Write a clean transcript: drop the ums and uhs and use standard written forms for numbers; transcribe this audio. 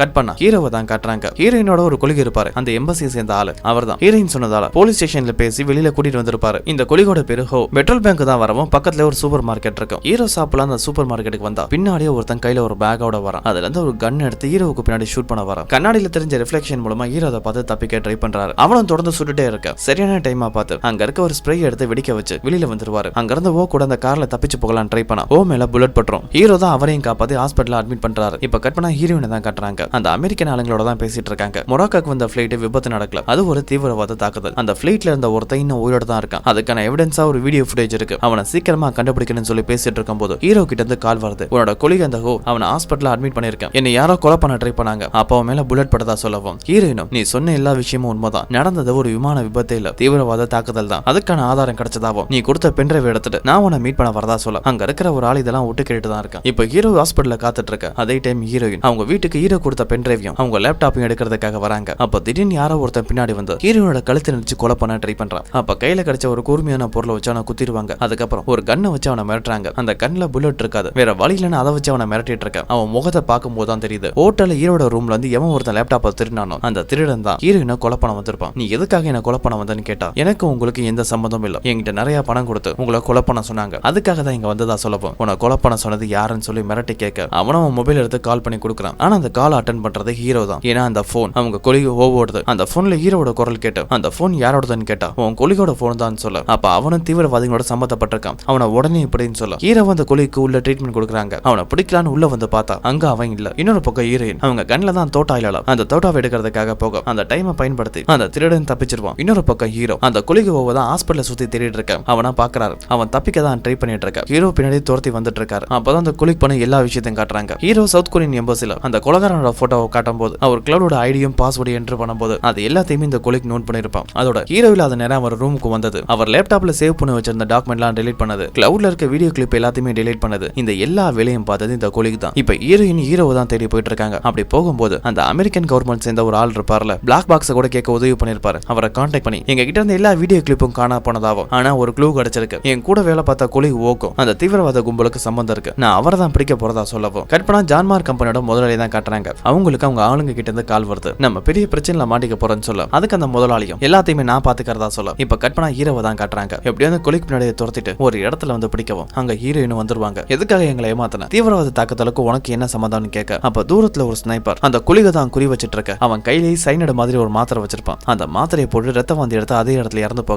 Cut பண்ணா ஹீரோவை தான் காட்டுறாங்க. ஹீரோயினோட ஒரு கொலிகை இருப்பாரு, அந்த எம்பசியை சேர்ந்த ஆளு அவர் தான். ஹீரோயின் சொன்னதால போலீஸ் ஸ்டேஷன்ல பேசி வெளியில கூட்டிட்டு வந்திருப்பாரு. இந்த கொலிகோட பேரு ஹோ. பெட்ரோல் பேங்க் தான் வரவும் பக்கத்துல ஒரு சூப்பர் மார்க்கெட் இருக்கும். ஹீரோ சாப்பிடலாம் அந்த சூப்பர் மார்க்கெட்டுக்கு வந்தா பின்னாடியே ஒருத்தன் கையில ஒரு பேக்கோட வரான். அதுல இருந்து ஒரு கன் எடுத்து ஹீரோவுக்கு பின்னாடி ஷூட் பண்ண வரான். கண்ணாடியில தெரிஞ்ச ரிஃப்ளெக்ஷன் மூலமா ஹீரோ அதை பார்த்து தப்பிக்க ட்ரை பண்றாரு. அவனும் தொடர்ந்து சுட்டுட்டே இருக்க சரியான டைமா பார்த்து அங்க இருக்க ஒரு ஸ்ப்ரே எடுத்து வெடிக்க வச்சு வெளியில வந்துருவாரு. அங்க இருந்து ஓ கூட அந்த கார்ல தப்பிச்சு போகலாம் ட்ரை பண்ணா ஓ மேல புல்லட் பட்டுரும். ஹீரோ தான் அவரையும் காப்பாத்தி ஹாஸ்பிட்டல் அட்மிட் பண்றாரு. இப்ப கட் பண்ணா ஹீரோயினை தான் காட்டுறாங்க. அந்த அமெரிக்கன் ஆளுங்களோட தான் பேசிட்டு இருக்காங்க. மொராக்காக்கு வந்த ஃபிளைட் விபத்து நடக்கல, அது ஒரு தீவிரவாத தாக்குதல். அந்த ஃபிளைட்ல இருந்த ஒருத்தன் இன்னும் உயிரோட தான் இருக்கான். அதுக்கான எவிடன்ஸா ஒரு வீடியோ ஃபுட்டேஜ் இருக்கு. அவனை சீக்கிரமா கண்டுபிடிக்கணும்னு சொல்லி பேசிட்டு இருக்கும் போது ஹீரோ கிட்ட இருந்து கால் வருது. உன்னோட கொலிகை அந்த ஹோ அவனை ஹாஸ்பிட்டல் அட்மிட் பண்ணிருக்கேன், என்ன யாரோ கொலை பண்ண ட்ரை பண்ணாங்க, அப்ப அவன் மேல புல்லட் பட்டதா சொல்லவும் ஹீரோயினும் நீ சொன்ன எல்லா விஷயமும் உண்மைதான், நடந்தது ஒரு விமான விபத்தே இல்ல, தீவிரவாத தாக்குதல் தான், அதுக்கான ஆதாரம் கிடைச்சதாவும் நீ கொடுத்த பென்ட்ரைவ் எடுத்துட்டு நான் உன்னை மீட் பண்ண வரதா சொல்ல அங்க இருக்கிற ஒரு ஆள் இதெல்லாம் விட்டு கேட்டு தான் இருக்கான். இப்ப ஹீரோ ஹாஸ்பிட்டல்ல காத்துட்டு இருக்க அதே டைம் ஹீரோயின் அவங்க வீட்டுக்கு ஹீரோ கொடுத்த பென்ட்ரைவையும் அவங்க லேப்டாப்பையும் எடுக்கிறதுக்காக வராங்க. அப்ப திடீர்னு யாரோ ஒருத்தன் பின்னாடி வந்து ஹீரோனோட கழுத்தை நினைச்சு கொலை பண்ண ட்ரை பண்றான். அப்ப கையில கிடைச்ச ஒரு கூர்மையான பொருளை வச்சு அவனை குத்திடுவாங்க. அதுக்கப்புறம் ஒரு கண்ணை வச்சு அவனை மிரட்டுறாங்க. அந்த கண்ணுல புல்லட் இருக்காது, வேற வழி இல்லைன்னு அதை வச்சு அவனை மிரட்டிட்டு இருக்க. அவன் முகத்தை பார்க்கும் போது தான் தெரியுது ஹோட்டல்ல ஹீரோட ரூம்ல இருந்து எவன் ஒருத்தன் லேப்டாப்பை திருடினானோ அந்த திருடன் தான் ஹீரோயினை கொலை பண்ண வந்திருப்பான். நீ எதுக்காக என்ன கொலை பண்ண வந்தன்னு கேட்டா எனக்கு உங்களுக்கு எந்த சம்பந்தமும் இல்ல, என்கிட்ட நிறைய பணம் கொடுத்து உங்களை கொலை பண்ண சொன்னாங்க, அதுக்காக தான் இங்க வந்ததா சொல்லப்போம். உன்னை கொலை பண்ண சொன்னது யாருன்னு சொல்லி மிரட்டி கேட்க அவனும் மொபைல் எடுத்து கால் பண்ணி கொடுக்குறான். ஆனா அந்த கால் அட்டன் பண்றது ஹீரோ தான். ஏன்னா அந்த போன் அவங்க கொலிகை ஓவோடுது. அந்த போன்ல ஹீரோட குரல் கேட்டு அந்த போன் யாரோடதுன்னு கேட்டா உன் கொலிகோட போன் தான் சொல்ல. அப்ப அவனும் தீவிரவாதிகளோட சம்பந்தப்பட்டிருக்கான். அவனை உடனே இப்படின்னு சொல்ல ஹீரோ அந்த கொலிக்கு உள்ள ட்ரீட்மெண்ட் கொடுக்குறாங்க. அவனை பிடிக்கலான்னு உள்ள வந்து பார்த்தா அங்க அவன் இல்ல. இன்னொரு பக்கம் ஹீரோயின் அவங்க கண்ணில தான் தோட்டா இல்ல, அந்த தோட்டாவை எடுக்கிறதுக்காக போக அந்த டைமை பயன்படுத்தி அந்த திருடன் தப்பிச்சிருவான். இன்னொரு பக்கம் ஹீரோ அந்த கொலிகை ஓவ தான் ஹாஸ்பிட்டல சுத்தி தேடிட்டு இருக்க. அவனா பாக்குறாரு, அவன் தப்பிக்க தான் ட்ரை பண்ணிட்டு இருக்க. ஹீரோ பின்னாடி துரத்தி வந்துட்டு இருக்காரு. அப்பதான் அந்த கொலிக் பண்ண எல்லா விஷயத்தையும் காட்டுறாங்க. ஹீரோ சவுத் கொரியன் எம்பசில அந்த கொலகாரனோட போட்டோவை காட்டும் போது அவர் கிளவுடோட ஐடியும் பாஸ்வேர்டு என்டர் பண்ணும்போது அது எல்லாத்தையுமே இந்த கொலிக் நோட் பண்ணிருப்பான். அதோட ஹீரோ இல்லாத நேரம் அவர் ரூமுக்கு வந்தது, அவர் லேப்டாப்ல சேவ் பண்ணி வச்சிருந்த டாக்குமெண்ட்லாம் டெலீட் பண்ணது, கிளவுட்ல இருக்க வீடியோ கிளிப் எல்லாத்தையுமே டெலீட் பண்ணது, இந்த எல்லா வேலையும் பார்த்தது இந்த கொலிக் தான். இப்ப ஹீரோயின் ஹீரோவை தான் தேடி போயிட்டு இருக்காங்க. அப்படி போகும்போது அந்த அமெரிக்கன் கவர்மெண்ட் சேர்ந்த ஒரு ஆள் இருப்பார்ல, பிளாக் பாக்ஸை கூட கேட்க உதவி பண்ணிருப்பாரு. அவரை கான்டாக்ட் பண்ணி எங்க கிட்ட இருந்த எல்லா வீடியோ கிளிப்பும் காணா போனதாவும், ஆனா ஒரு க்ளூ கிடைச்சிருக்கு, என் கூட வேலை பார்த்த கொலிக் ஓக்கும் அந்த தீவிரவாத கும்பலுக்கு சம்பந்தம் இருக்கு, நான் அவரை தான் பிடிக்க போறதா சொல்லவும் கட் பண்ணா ஜான்மார் கம்பெனியோட முதலாளி தான் காட்டுறாங்க. அவங்களுக்கு அவங்க ஆளுங்க கிட்ட இருந்து கால் வருது, நம்ம பெரிய பிரச்சனைல மாட்டிக்க போறேன்னு சொல்ல அதுக்கு அந்த முதலாளியும் எல்லாத்தையுமே நான் பாத்துக்கிறதா சொல்ல இப்ப கட் பண்ணா ஹீரோவை தான் காட்டுறாங்க. எப்படியாவது கொலிக் பின்னாடி துரத்திட்டு ஒரு இடத்துல வந்து பிடிக்கவும் அங்க ஹீரோயின் வந்துருவாங்க. எதுக்காக எங்களை ஏமாத்தின, தீவிரவாத தாக்குதலுக்கு உனக்கு என்ன சம்பந்தம்னு கேட்க அப்ப தூரத்துல ஒரு ஸ்னைப்பர் அந்த கொலிகை தான் குறி வச்சிட்டு இருக்க. அவன் கையிலேயே சைனடு மாதிரி ஒரு மாத்திரை வச்சிருப்பான். அந்த மாத்திரையை போட்டு ரத்த வாந்தி எடுத்து அதே இடத்துல இறந்து போக